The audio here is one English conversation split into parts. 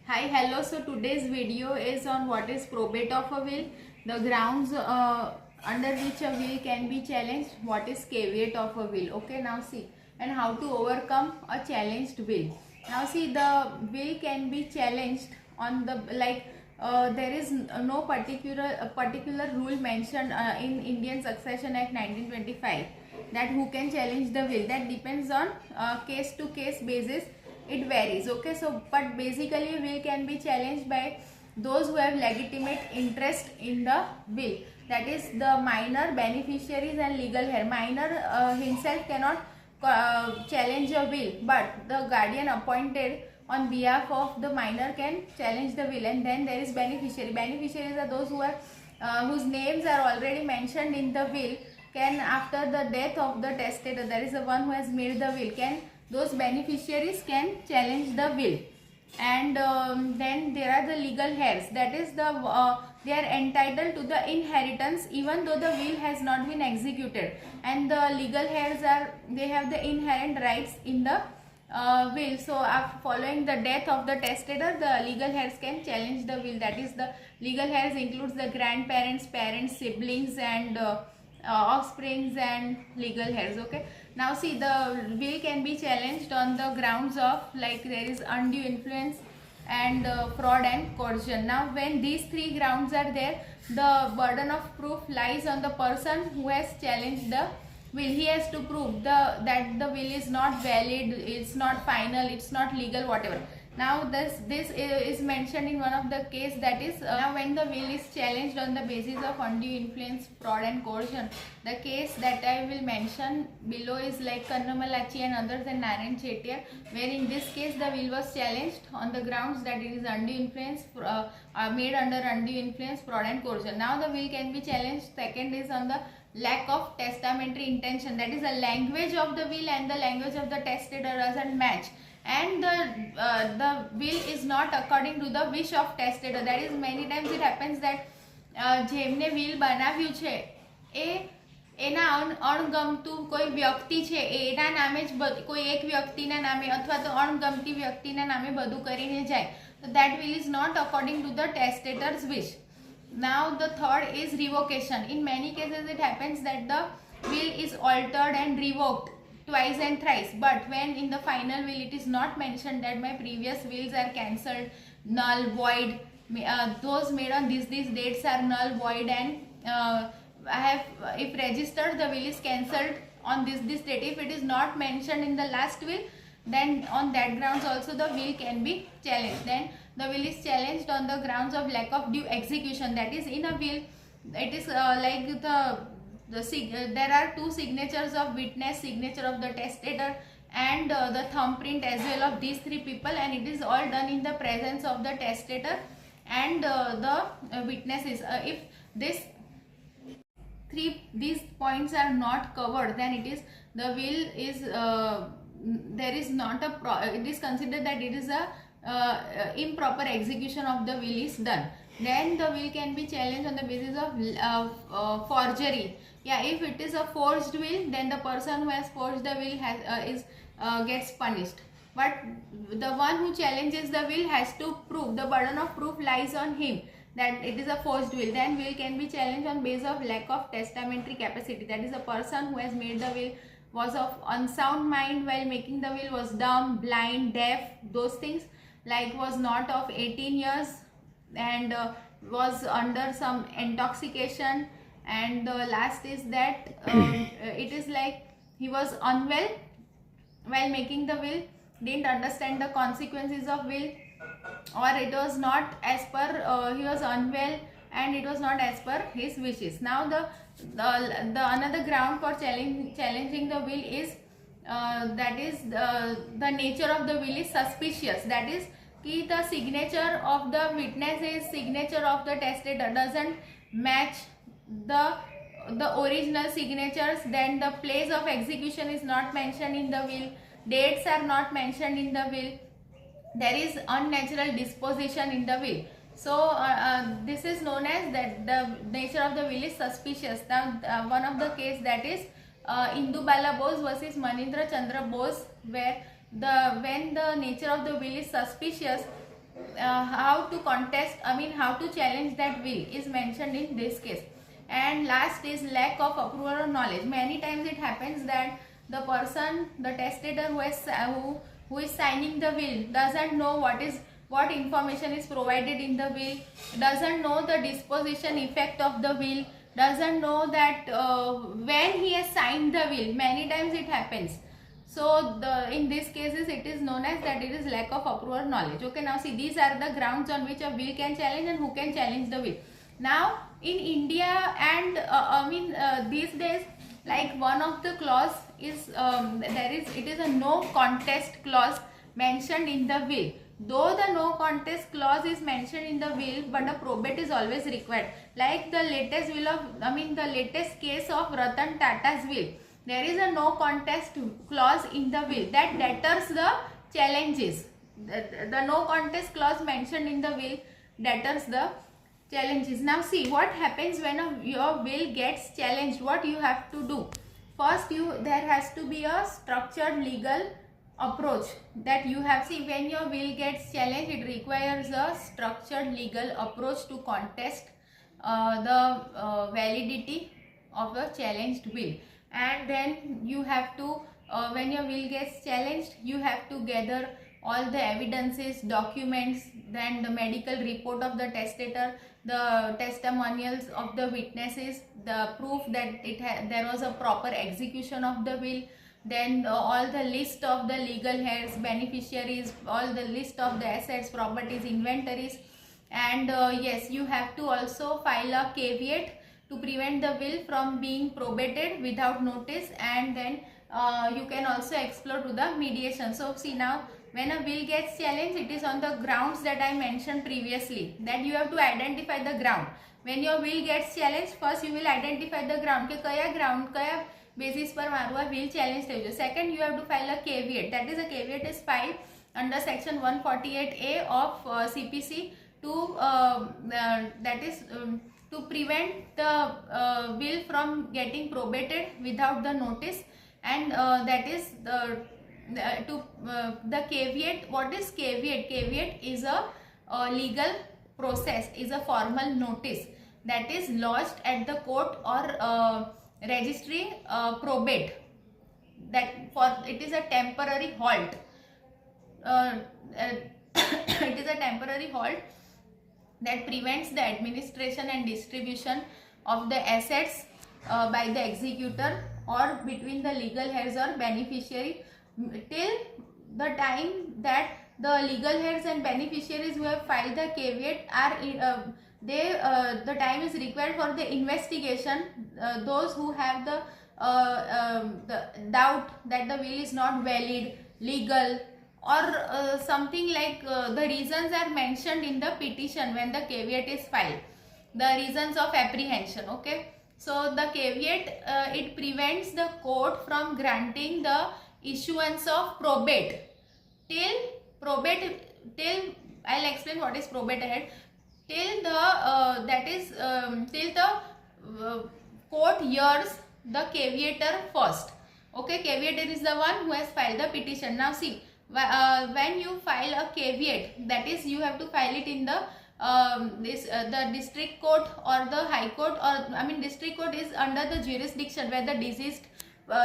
Hi, hello. So today's video is on what is probate of a will, the grounds under which a will can be challenged, what is caveat of a will. Okay, now see, and how to overcome a challenged will. Now see, the will can be challenged on the there is no particular rule mentioned in Indian Succession Act 1925 that who can challenge the will. That depends on case to case basis, it varies. Okay, so but basically will can be challenged by those who have legitimate interest in the will, that is the minor beneficiaries and legal heir. Minor himself cannot challenge a will, but the guardian appointed on behalf of the minor can challenge the will. And then there is beneficiaries are those who are whose names are already mentioned in the will, can after the death of the testator, that is the one who has made the will, can those beneficiaries can challenge the will. And then there are the legal heirs, that is they are entitled to the inheritance even though the will has not been executed, and the legal heirs are, they have the inherent rights in the will. So following the death of the testator, the legal heirs can challenge the will. That is the legal heirs includes the grandparents, parents, siblings, and offsprings and legal heirs. Okay, now see, the will can be challenged on the grounds of, like, there is undue influence and fraud and coercion. Now when these three grounds are there, the burden of proof lies on the person who has challenged the will. He has to prove that the will is not valid, it's not final, it's not legal, whatever. Now this is mentioned in one of the case, that is now when the will is challenged on the basis of undue influence, fraud and coercion. The case that I will mention below is like Kannamalachi and others and Narayan Chettiar, where in this case the will was challenged on the grounds that it is undue influence, made under undue influence, fraud and coercion. Now the will can be challenged. Second is on the lack of testamentary intention, that is the language of the will and the language of the testator doesn't match, and the will is not according to the wish of testator. That is, many times it happens that જેમને will બનાવ્યું છે એ એના અણગમતું કોઈ વ્યક્તિ છે એના નામે જ કોઈ એક વ્યક્તિના નામે અથવા તો અણગમતી વ્યક્તિના નામે બધું કરીને જાય, so that will is not according to the testator's wish. Now the third is revocation. In many cases it happens that the will is altered and revoked twice and thrice, but when in the final will it is not mentioned that my previous wills are cancelled, null, void, those made on these dates are null, void, and I have, if registered, the will is cancelled on this date. If it is not mentioned in the last will, then on that grounds also the will can be challenged. Then the will is challenged on the grounds of lack of due execution. That is, in a will it is like there are two signatures of witness, signature of the testator, and the thumbprint as well of these three people, and it is all done in the presence of the testator and the witnesses. If these points are not covered, then it is the will is there is not a it is considered that it is a improper execution of the will is done. Then the will can be challenged on the basis of forgery. Yeah, if it is a forged will, then the person who has forged the will gets punished. But the one who challenges the will has to prove, the burden of proof lies on him that it is a forged will. Then will can be challenged on basis of lack of testamentary capacity. That is, a person who has made the will was of unsound mind while making the will, was dumb, blind, deaf, those things, like was not of 18 years and was under some intoxication. And the last is that it is like he was unwell while making the will, didn't understand the consequences of will, or it was not as per he was unwell and it was not as per his wishes. Now the another ground for challenging the will is that is the nature of the will is suspicious. That is, the signature of the witnesses, signature of the testator doesn't match the original signatures. Then the place of execution is not mentioned in the will, dates are not mentioned in the will, there is unnatural disposition in the will. So this is known as that the nature of the will is suspicious. Now one of the case, that is Indubala Bose versus Manindra Chandra Bose, where when the nature of the will is suspicious, how to contest, how to challenge that will is mentioned in this case. And last is lack of approval or knowledge. Many times it happens that the person, the testator who is signing the will doesn't know what information is provided in the will, doesn't know the disposition effect of the will, doesn't know that when he has signed the will. Many times it happens. So in these cases it is known as that it is lack of approval knowledge. Okay, now see, these are the grounds on which a will can challenge and who can challenge the will. Now in India and these days, like one of the clause is it is a no contest clause mentioned in the will. Though the no contest clause is mentioned in the will, but a probate is always required. Like the latest will of the latest case of Ratan Tata's will, there is a no contest clause in the will that deters the challenges. The no contest clause mentioned in the will deters the challenges. Now see what happens when your will gets challenged. What you have to do? First, there has to be a structured legal approach that you have. See, when your will gets challenged, it requires a structured legal approach to contest the validity of a challenged will. And then you have to, when your will gets challenged, you have to gather all the evidences, documents, then the medical report of the testator, the testimonials of the witnesses, the proof that there was a proper execution of the will, then all the list of the legal heirs, beneficiaries, all the list of the assets, properties, inventories. And yes, you have to also file a caveat to prevent the will from being probated without notice. And then you can also explore to the mediation. So see, now when a will gets challenged, it is on the grounds that I mentioned previously, that you have to identify the ground. When your will gets challenged, first you will identify the ground, કે કયા ground, કયા basis પર મારું આ will challenge થયું છે. Second, you have to file a caveat. That is, a caveat is filed under section 148A of CPC to prevent the will from getting probated without the notice. And that is the caveat. What is caveat? Caveat is a legal process, is a formal notice that is lodged at the court or registry probate. That it is a temporary halt. It is a temporary halt that prevents the administration and distribution of the assets by the executor or between the legal heirs or beneficiary till the time that the legal heirs and beneficiaries who have filed the caveat are the time is required for the investigation. Those who have the doubt that the will is not valid, legal, or something like the reasons are mentioned in the petition when the caveat is filed, the reasons of apprehension. Okay, so the caveat it prevents the court from granting the issuance of probate till I'll explain what is probate ahead, till the court hears the caveator first. Okay, caveator is the one who has filed the petition. Now see, when you file a caveat, that is, you have to file it in the the district court or the high court, or district court is under the jurisdiction where the deceased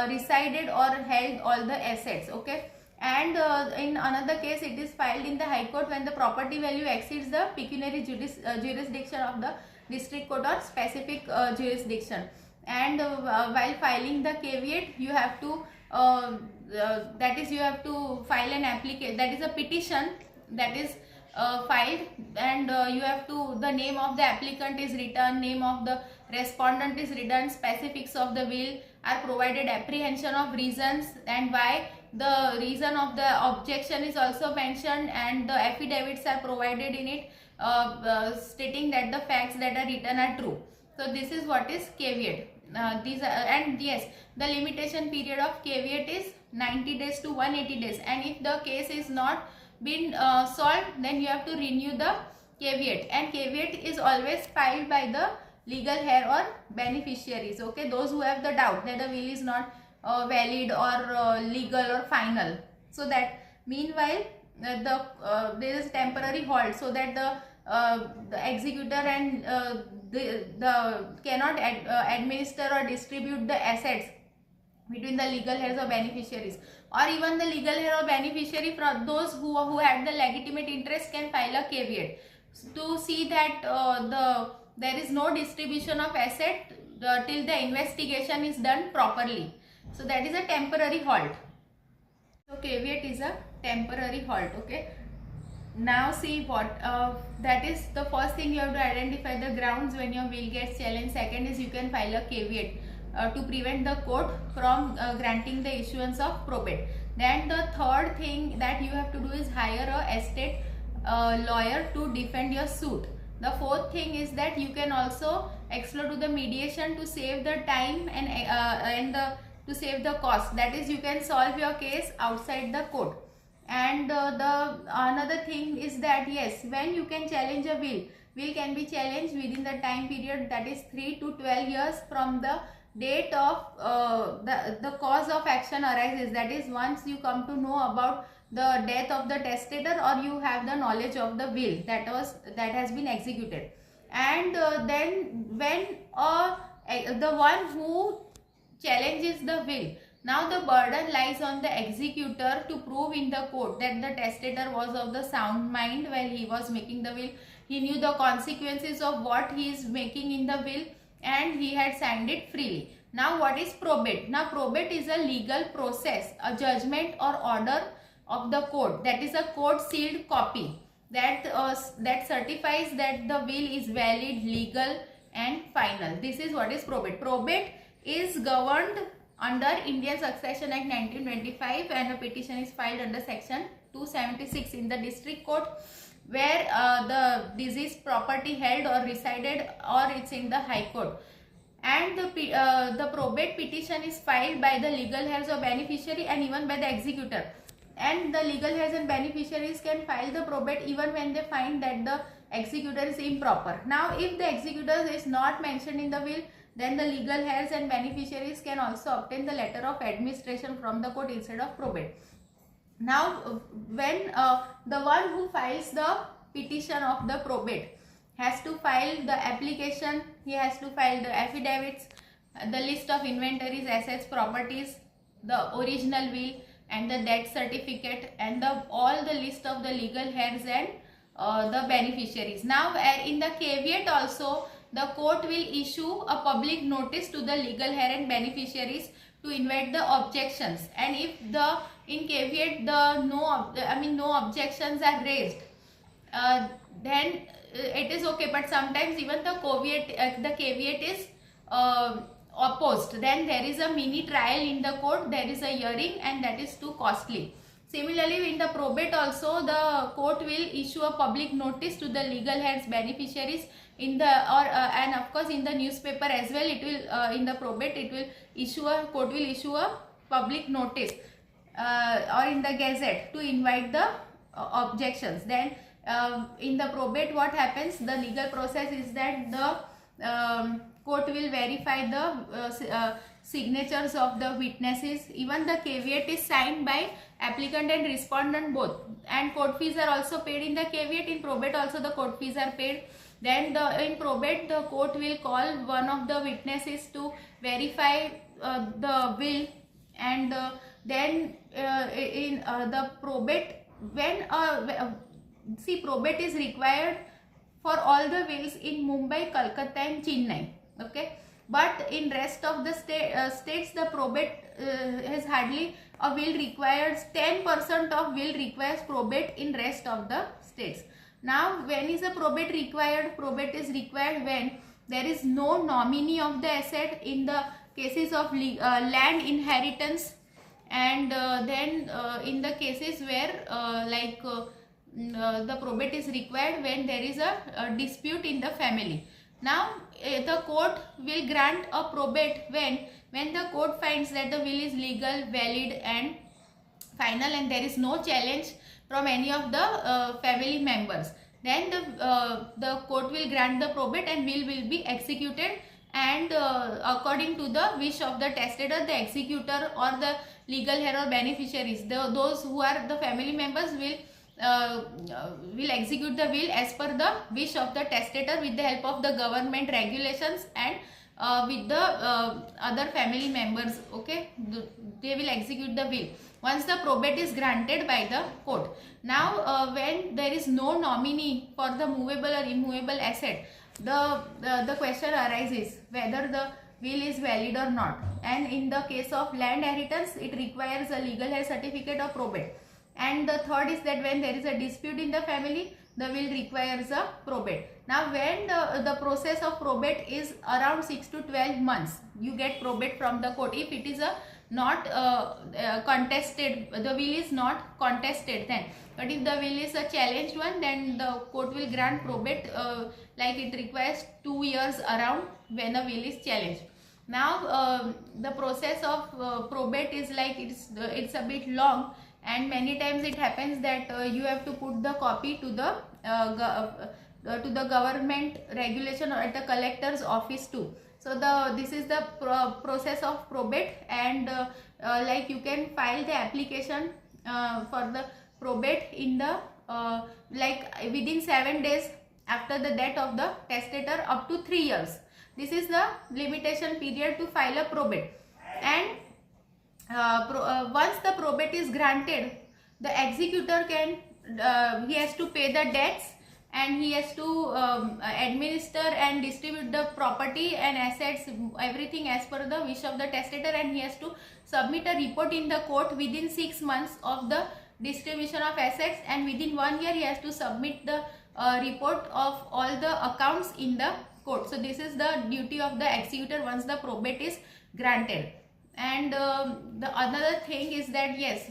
resided or held all the assets. Okay, and in another case it is filed in the high court when the property value exceeds the pecuniary jurisdiction of the district court or specific jurisdiction. And while filing the caveat, you have to that is, you have to file an application, that is a petition that is filed, and you have to, the name of the applicant is written, name of the respondent is written, specifics of the will are provided, apprehension of reasons and why the reason of the objection is also mentioned, and the affidavits are provided in it stating that the facts that are written are true. So this is what is caveat. These are, and yes, the limitation period of caveat is 90 days to 180 days, and if the case is not been solved, then you have to renew the caveat, and caveat is always filed by the legal heir or beneficiaries. Okay, those who have the doubt that the will is not valid or legal or final. So that meanwhile there is temporary halt, so that the executor and the cannot administer or distribute the assets between the legal heirs or beneficiaries, or even the legal heir or beneficiary from those who had the legitimate interest can file a caveat to see that there is no distribution of asset till the investigation is done properly. So that is a temporary halt. So caveat is a temporary halt. Okay. Now see what that is the first thing you have to identify the grounds when your will gets challenged. Second is you can file a caveat to prevent the court from granting the issuance of probate. Then the third thing that you have to do is hire a estate lawyer to defend your suit. The fourth thing is that you can also explore to the mediation to save the time and to save the cost. That is, you can solve your case outside the court. And the another thing is that yes, when you can challenge a will can be challenged within the time period that is 3 to 12 years from the date of the cause of action arises. That is, once you come to know about the death of the testator or you have the knowledge of the will that has been executed. And then when the one who challenges the will, now the burden lies on the executor to prove in the court that the testator was of the sound mind while he was making the will. He knew the consequences of what he is making in the will and he had signed it freely. Now what is probate? Now probate is a legal process, a judgment or order of the court, that is a court sealed copy that certifies that the will is valid, legal and final. This is what is probate. Probate is governed under Indian Succession Act 1925 and a petition is filed under section 276 in the district court where the deceased property held or resided, or it's in the high court. And the probate petition is filed by the legal heirs or beneficiary and even by the executor. And the legal heirs and beneficiaries can file the probate even when they find that the executor is improper. Now if the executor is not mentioned in the will, then the legal heirs and beneficiaries can also obtain the letter of administration from the court instead of probate. Now when the one who files the petition of the probate has to file the application, he has to file the affidavits, the list of inventories, assets, properties, the original will and the death certificate and all the list of the legal heirs and the beneficiaries. Now in the caveat also, the court will issue a public notice to the legal heir and beneficiaries to invite the objections, and if in caveat no objections are raised, then it is okay. But sometimes even the caveat is opposed, then there is a mini trial in the court, there is a hearing, and that is too costly. Similarly, in the probate also, the court will issue a public notice to the legal heirs, beneficiaries in the and of course in the newspaper as well. It will in the probate court will issue a public notice or in the gazette to invite the objections. Then in the probate, what happens? The legal process is that the court will verify the signatures of the witnesses. Even the caveat is signed by applicant and respondent both, and court fees are also paid in the caveat. In probate also the court fees are paid. Then in probate the court will call one of the witnesses to verify the will, and then in the probate, when probate is required for all the wills in Mumbai, Kolkata and Chennai. Okay, but in rest of the states the probate is hardly a will requires. 10% of will requires probate in rest of the states. Now when is a probate required? Probate is required when there is no nominee of the asset in the cases of land inheritance, and then in the cases where the probate is required when there is a dispute in the family. Now the court will grant a probate when the court finds that the will is legal, valid and final, and there is no challenge from any of the family members. Then the court will grant the probate and will be executed, and according to the wish of the testator, the executor or the legal heir or beneficiaries, those who are the family members will will execute the will as per the wish of the testator with the help of the government regulations and with the other family members. Okay, they will execute the will once the probate is granted by the court. Now when there is no nominee for the movable or immovable asset, the question arises whether the will is valid or not. And in the case of land inheritance, it requires a legal heir certificate of probate. And the third is that when there is a dispute in the family, the will requires a probate. Now when the process of probate is around 6 to 12 months, you get probate from the court. If it is a not contested, the will is not contested then. But if the will is a challenged one, then the court will grant probate, like it requires 2 years around when a will is challenged. Now the process of probate is like it's a bit long, and many times it happens that you have to put the copy to the government regulation or at the collector's office too. So this is the process of probate, and like you can file the application for the probate in the like within 7 days after the death of the testator, up to 3 years. This is the limitation period to file a probate. And once the probate is granted, the executor can he has to pay the debts, and he has to administer and distribute the property and assets, everything as per the wish of the testator, and he has to submit a report in the court within 6 months of the distribution of assets, and within 1 year he has to submit the report of all the accounts in the court. So this is the duty of the executor once the probate is granted. And the another thing is that yes,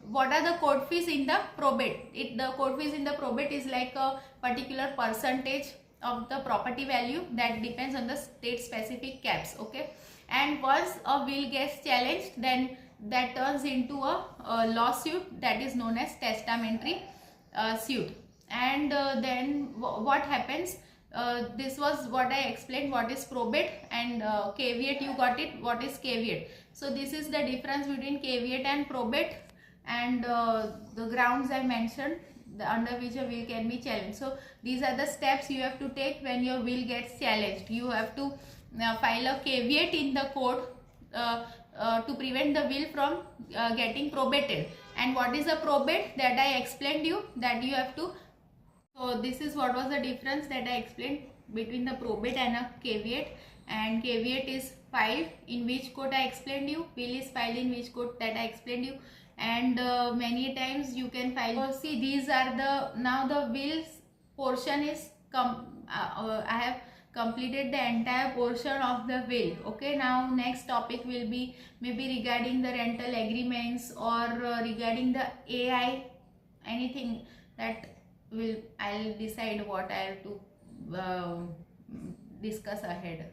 what are the court fees in the probate? The court fees in the probate is like a particular percentage of the property value that depends on the state specific caps. Okay, and once a will gets challenged, then that turns into a lawsuit that is known as testamentary suit. And then what happens? This was what I explained, what is probate, and caveat, you got it, what is caveat. So this is the difference between caveat and probate, and the grounds I mentioned under which a will can be challenged. So these are the steps you have to take when your will gets challenged. You have to file a caveat in the court to prevent the will from getting probated. And what is a probate? That I explained you, that you have to. So this is what was the difference that I explained between the probate and a caveat. And caveat is filed in which court I explained you, will is filed in which court that I explained you. And many times you can file. So see, these are the, now the wills portion is I have completed the entire portion of the will. Okay, now next topic will be maybe regarding the rental agreements or regarding the AI, anything that I'll decide what I have to discuss ahead.